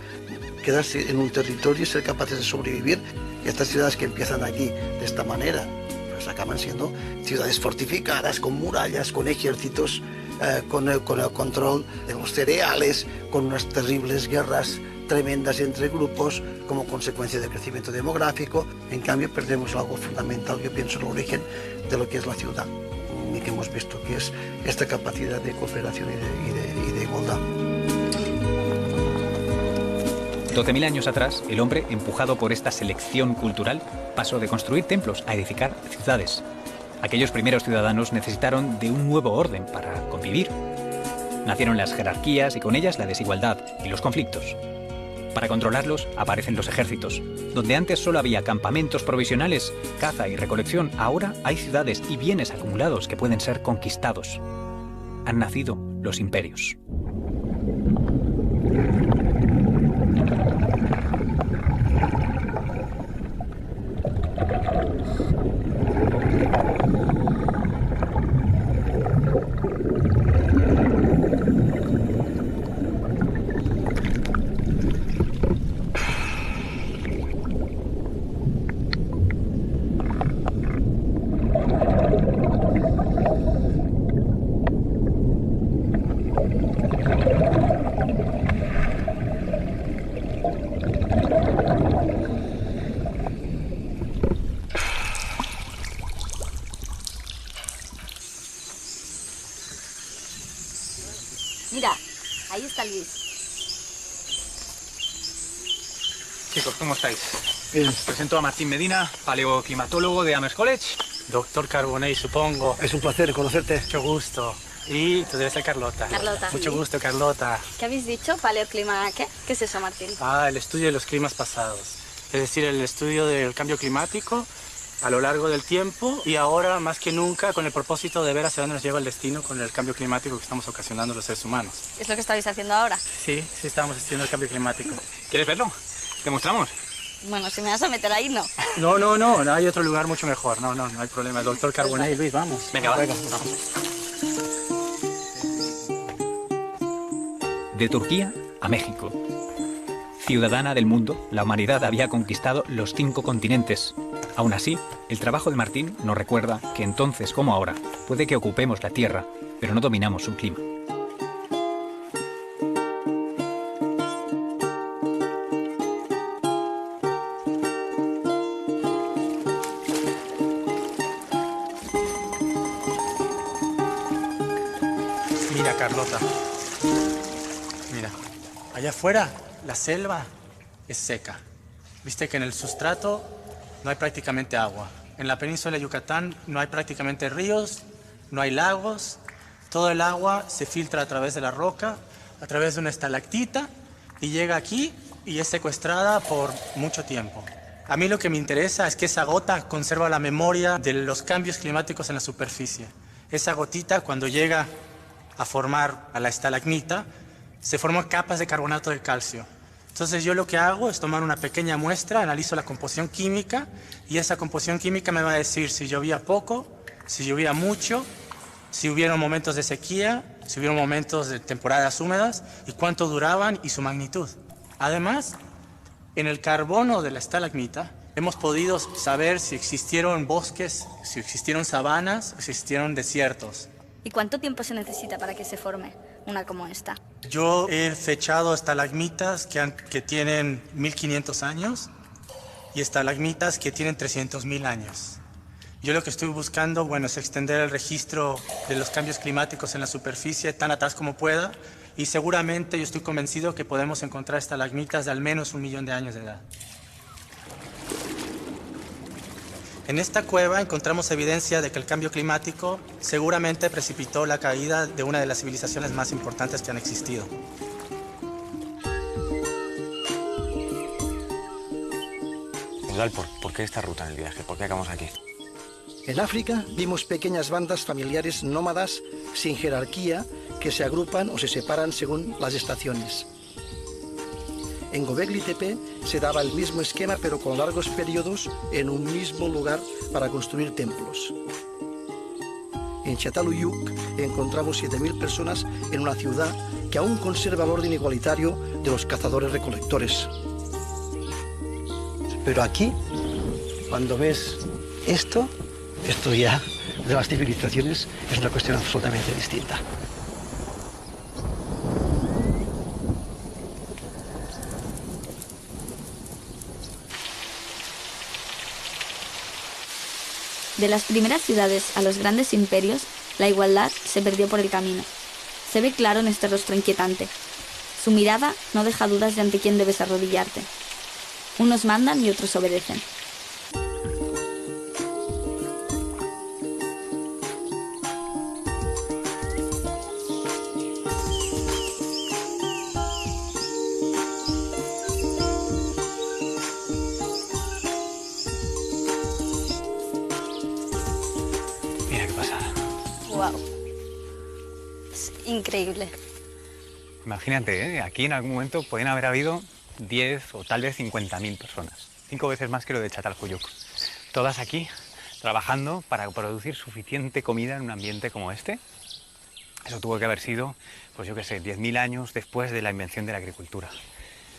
quedarse en un territorio y ser capaces de sobrevivir. Y estas ciudades que empiezan aquí de esta manera, pues acaban siendo ciudades fortificadas, con murallas, con ejércitos, con el control de los cereales, con unas terribles guerras tremendas entre grupos como consecuencia del crecimiento demográfico. En cambio, perdemos algo fundamental, yo pienso, el origen de lo que es la ciudad y que hemos visto que es esta capacidad de cooperación y de igualdad. 12.000 años atrás, el hombre, empujado por esta selección cultural, pasó de construir templos a edificar ciudades. Aquellos primeros ciudadanos necesitaron de un nuevo orden para convivir. Nacieron las jerarquías y con ellas la desigualdad y los conflictos. Para controlarlos aparecen los ejércitos. Donde antes solo había campamentos provisionales, caza y recolección, ahora hay ciudades y bienes acumulados que pueden ser conquistados. Han nacido los imperios. Mira, ahí está Luis. Chicos, ¿cómo estáis? Bien. Presento a Martín Medina, paleoclimatólogo de Amherst College. Doctor Carbonell, supongo. Es un placer conocerte. Mucho gusto. Y tú debes ser Carlota. Carlota. Mucho gusto, Carlota. ¿Qué habéis dicho? ¿Paleoclima qué? ¿Qué es eso, Martín? El estudio de los climas pasados. Es decir, el estudio del cambio climático a lo largo del tiempo y ahora más que nunca con el propósito de ver hacia dónde nos lleva el destino con el cambio climático que estamos ocasionando los seres humanos. ¿Es lo que estáis haciendo ahora? Sí, estamos estudiando el cambio climático. ¿Quieres verlo? ¿Te mostramos? Bueno, si me vas a meter ahí, no. No hay otro lugar mucho mejor. No hay problema. El doctor Carbonell, Luis, vamos. Venga, va. Vamos. De Turquía a México. Ciudadana del mundo, la humanidad había conquistado los 5 continentes. Aún así, el trabajo de Martín nos recuerda que entonces como ahora puede que ocupemos la Tierra, pero no dominamos su clima. Mira, Carlota. Mira, allá afuera la selva es seca. Viste que en el sustrato no hay prácticamente agua. En la península de Yucatán no hay prácticamente ríos, no hay lagos. Todo el agua se filtra a través de la roca, a través de una estalactita y llega aquí y es secuestrada por mucho tiempo. A mí lo que me interesa es que esa gota conserva la memoria de los cambios climáticos en la superficie. Esa gotita, cuando llega a formar a la estalagmita, se forman capas de carbonato de calcio. Entonces yo lo que hago es tomar una pequeña muestra, analizo la composición química y esa composición química me va a decir si llovía poco, si llovía mucho, si hubieron momentos de sequía, si hubieron momentos de temporadas húmedas y cuánto duraban y su magnitud. Además, en el carbono de la estalagmita hemos podido saber si existieron bosques, si existieron sabanas, si existieron desiertos. ¿Y cuánto tiempo se necesita para que se forme una como esta? Yo he fechado estalagmitas que tienen 1500 años y estalagmitas que tienen 300.000 años. Yo lo que estoy buscando, bueno, es extender el registro de los cambios climáticos en la superficie tan atrás como pueda y seguramente yo estoy convencido que podemos encontrar estalagmitas de al menos 1 millón de años de edad. En esta cueva encontramos evidencia de que el cambio climático seguramente precipitó la caída de una de las civilizaciones más importantes que han existido. ¿Por qué esta ruta en el viaje? ¿Por qué acabamos aquí? En África vimos pequeñas bandas familiares nómadas sin jerarquía que se agrupan o se separan según las estaciones. En Göbekli Tepe se daba el mismo esquema pero con largos periodos en un mismo lugar para construir templos. En Çatalhöyük encontramos 7.000 personas en una ciudad que aún conserva el orden igualitario de los cazadores-recolectores. Pero aquí, cuando ves esto ya de las civilizaciones es una cuestión absolutamente distinta. De las primeras ciudades a los grandes imperios, la igualdad se perdió por el camino. Se ve claro en este rostro inquietante. Su mirada no deja dudas de ante quién debes arrodillarte. Unos mandan y otros obedecen. Wow. Es increíble. Imagínate, aquí en algún momento pueden haber habido 10 o tal vez 50.000 personas. 5 veces más que lo de Çatalhöyük. Todas aquí trabajando para producir suficiente comida en un ambiente como este. Eso tuvo que haber sido, pues yo qué sé, 10.000 años después de la invención de la agricultura.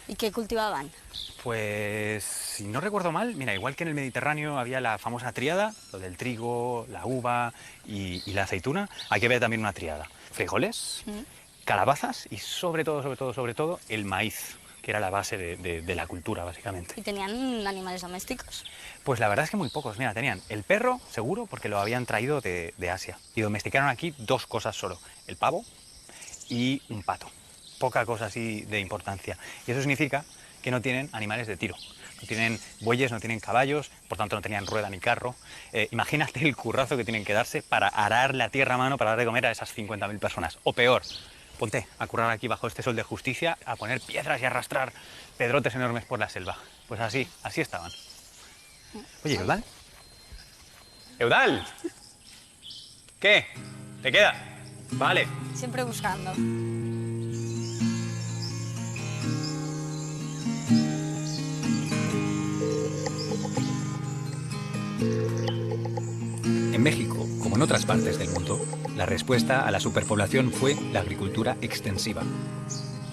¿Y qué cultivaban? Pues, si no recuerdo mal, mira, igual que en el Mediterráneo había la famosa tríada, lo del trigo, la uva y la aceituna, aquí había también una tríada. Frijoles, calabazas y sobre todo, el maíz, que era la base de la cultura, básicamente. ¿Y tenían animales domésticos? Pues la verdad es que muy pocos. Mira, tenían el perro, seguro, porque lo habían traído de Asia. Y domesticaron aquí 2 cosas solo, el pavo y un pato. Poca cosa así de importancia. Y eso significa que no tienen animales de tiro. No tienen bueyes, no tienen caballos, por tanto no tenían rueda ni carro. Imagínate el currazo que tienen que darse para arar la tierra a mano para dar de comer a esas 50.000 personas. O peor, ponte a currar aquí bajo este sol de justicia, a poner piedras y arrastrar pedrotes enormes por la selva. Pues así estaban. Oye, ¿Eudal? ¡Eudal! ¿Qué? ¿Te queda? Vale. Siempre buscando. En México, como en otras partes del mundo, la respuesta a la superpoblación fue la agricultura extensiva.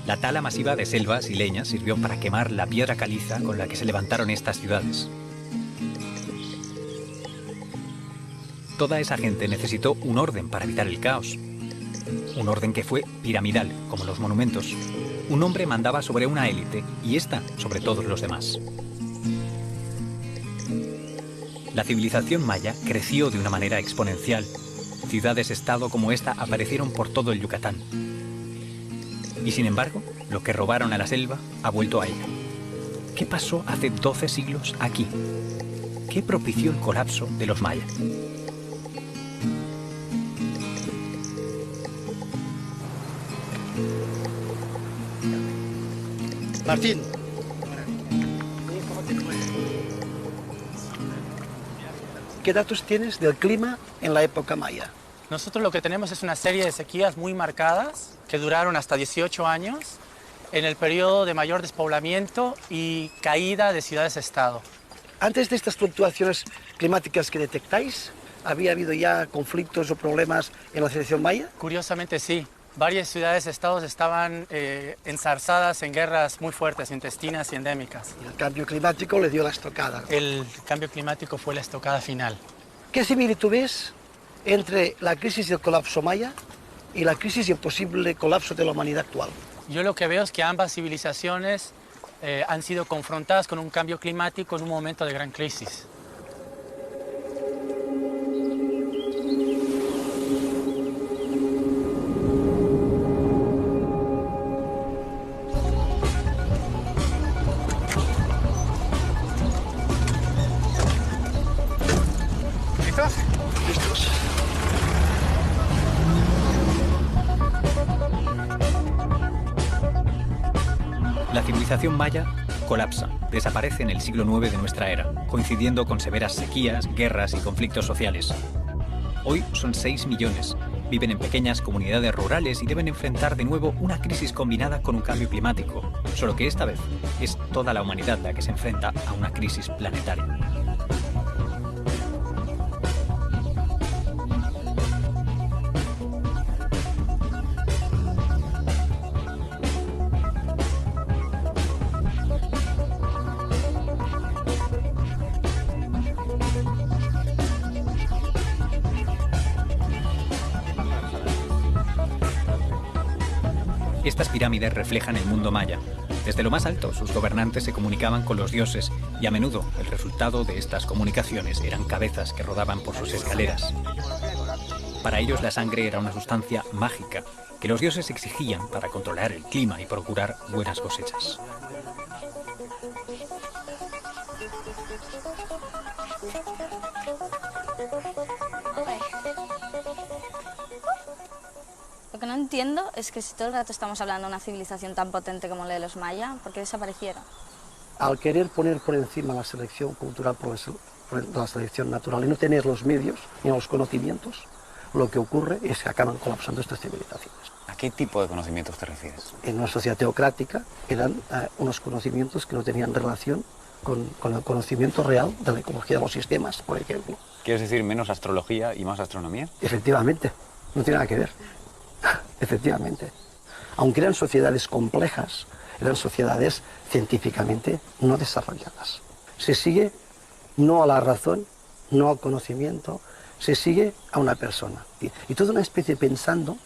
La tala masiva de selvas y leñas sirvió para quemar la piedra caliza con la que se levantaron estas ciudades. Toda esa gente necesitó un orden para evitar el caos. Un orden que fue piramidal, como los monumentos. Un hombre mandaba sobre una élite y esta sobre todos los demás. La civilización maya creció de una manera exponencial. Ciudades-estado como esta aparecieron por todo el Yucatán. Y sin embargo, lo que robaron a la selva ha vuelto a ella. ¿Qué pasó hace 12 siglos aquí? ¿Qué propició el colapso de los mayas? Martín. ¿Qué datos tienes del clima en la época maya? Nosotros lo que tenemos es una serie de sequías muy marcadas que duraron hasta 18 años en el periodo de mayor despoblamiento y caída de ciudades-estado. Antes de estas fluctuaciones climáticas que detectáis, ¿había habido ya conflictos o problemas en la civilización maya? Curiosamente sí. Varias ciudades-estados estaban enzarzadas en guerras muy fuertes, intestinas y endémicas. Y el cambio climático le dio la estocada. El cambio climático fue la estocada final. ¿Qué similitud ves entre la crisis y el colapso maya y la crisis y el posible colapso de la humanidad actual? Yo lo que veo es que ambas civilizaciones han sido confrontadas con un cambio climático en un momento de gran crisis. ¿Listos? La civilización maya colapsa, desaparece en el siglo IX de nuestra era, coincidiendo con severas sequías, guerras y conflictos sociales. Hoy son 6 millones, viven en pequeñas comunidades rurales y deben enfrentar de nuevo una crisis combinada con un cambio climático, solo que esta vez es toda la humanidad la que se enfrenta a una crisis planetaria. Estas pirámides reflejan el mundo maya. Desde lo más alto, sus gobernantes se comunicaban con los dioses y a menudo el resultado de estas comunicaciones eran cabezas que rodaban por sus escaleras. Para ellos la sangre era una sustancia mágica que los dioses exigían para controlar el clima y procurar buenas cosechas. Lo que no entiendo es que si todo el rato estamos hablando de una civilización tan potente como la de los mayas, ¿por qué desaparecieron? Al querer poner por encima la selección cultural por la selección natural y no tener los medios ni los conocimientos, lo que ocurre es que acaban colapsando estas civilizaciones. ¿A qué tipo de conocimientos te refieres? En una sociedad teocrática eran unos conocimientos que no tenían relación con el conocimiento real de la ecología de los sistemas, por ejemplo. ¿Quieres decir menos astrología y más astronomía? Efectivamente, no tiene nada que ver. Efectivamente. Aunque eran sociedades complejas, eran sociedades científicamente no desarrolladas. Se sigue no a la razón, no al conocimiento, se sigue a una persona. Y toda una especie pensando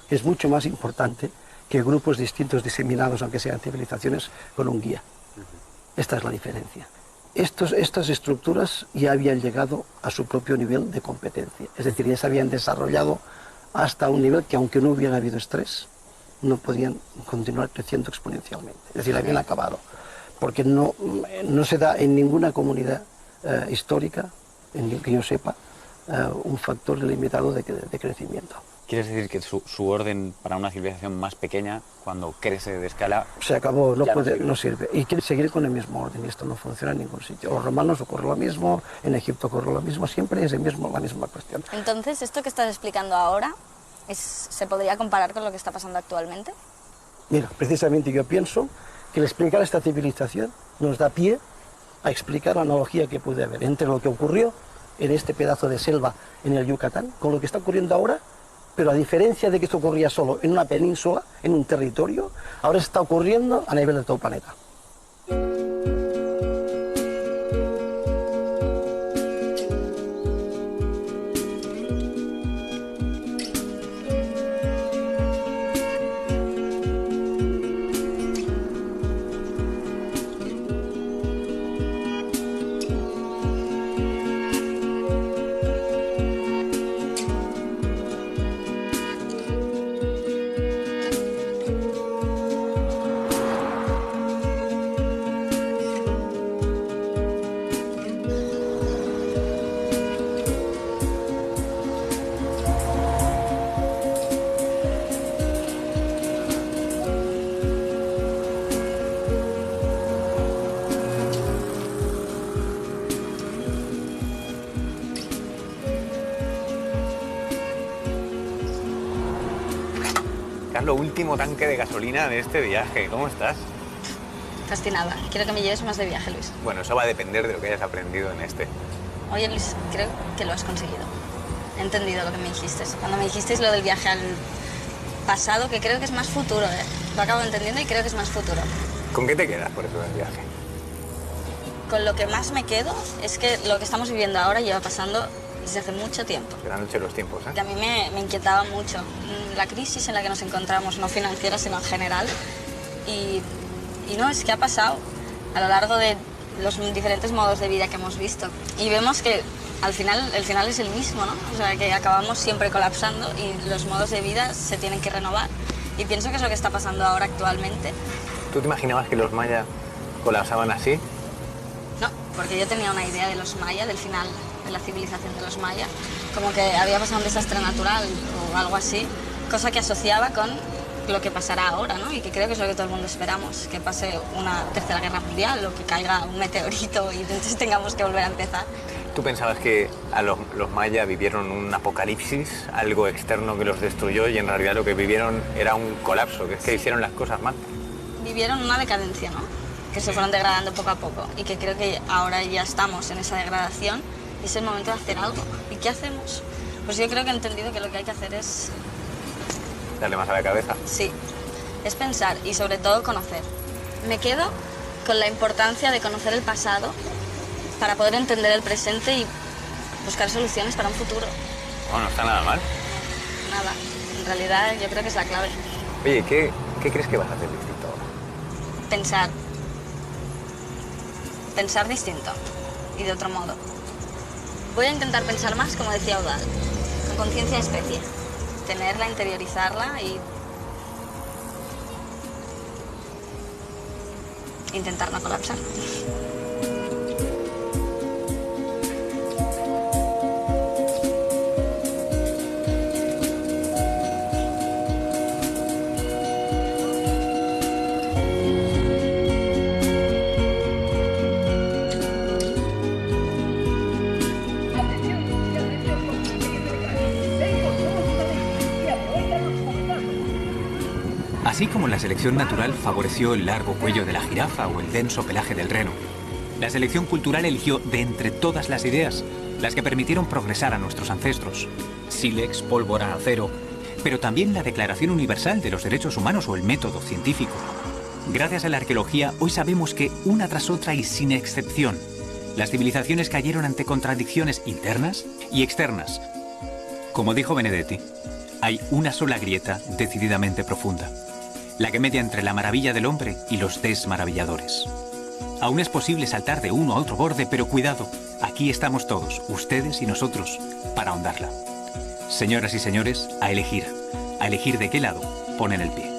es mucho más importante que grupos distintos diseminados, aunque sean civilizaciones, con un guía. Esta es la diferencia. Estas estructuras ya habían llegado a su propio nivel de competencia. Es decir, ya se habían desarrollado hasta un nivel que, aunque no hubiera habido estrés, no podían continuar creciendo exponencialmente. Es decir, habían acabado. Porque no se da en ninguna comunidad histórica, en que yo sepa, un factor limitado de crecimiento. ¿Quieres decir que su orden para una civilización más pequeña, cuando crece de escala... Se acabó, no sirve. Y quiere seguir con el mismo orden, y esto no funciona en ningún sitio. Los romanos ocurre lo mismo, en Egipto ocurre lo mismo, siempre es la misma cuestión. Entonces, ¿esto que estás explicando ahora se podría comparar con lo que está pasando actualmente? Mira, precisamente yo pienso que el explicar esta civilización nos da pie a explicar la analogía que puede haber entre lo que ocurrió en este pedazo de selva en el Yucatán, con lo que está ocurriendo ahora, pero a diferencia de que esto ocurría solo en una península, en un territorio, ahora está ocurriendo a nivel de todo el planeta. Lo último tanque de gasolina de este viaje. ¿Cómo estás? Fascinada. Quiero que me lleves más de viaje, Luis. Bueno, eso va a depender de lo que hayas aprendido en este. Oye, Luis, creo que lo has conseguido. He entendido lo que me dijiste. Cuando me dijisteis lo del viaje al pasado, que creo que es más futuro, ¿eh? Lo acabo entendiendo y creo que es más futuro. ¿Con qué te quedas por eso del viaje? Con lo que más me quedo es que lo que estamos viviendo ahora lleva pasando desde hace mucho tiempo. De la noche de los tiempos, ¿eh? Que a mí me inquietaba mucho la crisis en la que nos encontramos, no financiera, sino en general. Y no, es que ha pasado a lo largo de los diferentes modos de vida que hemos visto. Y vemos que al final, el final es el mismo, ¿no? O sea, que acabamos siempre colapsando y los modos de vida se tienen que renovar. Y pienso que es lo que está pasando ahora actualmente. ¿Tú te imaginabas que los mayas colapsaban así? No, porque yo tenía una idea de los mayas, del final de la civilización de los mayas, como que había pasado un desastre natural o algo así, cosa que asociaba con lo que pasará ahora, ¿no? Y que creo que es lo que todo el mundo esperamos, que pase una tercera guerra mundial o que caiga un meteorito y entonces tengamos que volver a empezar. ¿Tú pensabas que a los mayas vivieron un apocalipsis, algo externo que los destruyó y en realidad lo que vivieron era un colapso, que es que hicieron las cosas mal? Vivieron una decadencia, ¿no? Que se fueron degradando poco a poco y que creo que ahora ya estamos en esa degradación y es el momento de hacer algo. ¿Y qué hacemos? Pues yo creo que he entendido que lo que hay que hacer es... ¿Darle más a la cabeza? Sí, es pensar y sobre todo conocer. Me quedo con la importancia de conocer el pasado para poder entender el presente y buscar soluciones para un futuro. Bueno, no está nada mal. Nada, en realidad yo creo que es la clave. Oye, ¿qué crees que vas a hacer distinto ahora? Pensar. Pensar distinto y de otro modo. Voy a intentar pensar más, como decía Udall, con conciencia de especie. Tenerla, interiorizarla y intentar no colapsar. Así como la selección natural favoreció el largo cuello de la jirafa o el denso pelaje del reno, la selección cultural eligió de entre todas las ideas las que permitieron progresar a nuestros ancestros. Sílex, pólvora, acero, pero también la Declaración Universal de los Derechos Humanos o el método científico. Gracias a la arqueología, hoy sabemos que, una tras otra y sin excepción, las civilizaciones cayeron ante contradicciones internas y externas. Como dijo Benedetti, hay una sola grieta decididamente profunda, la que media entre la maravilla del hombre y los desmaravilladores. Aún es posible saltar de uno a otro borde, pero cuidado, aquí estamos todos, ustedes y nosotros, para ahondarla. Señoras y señores, a elegir de qué lado ponen el pie.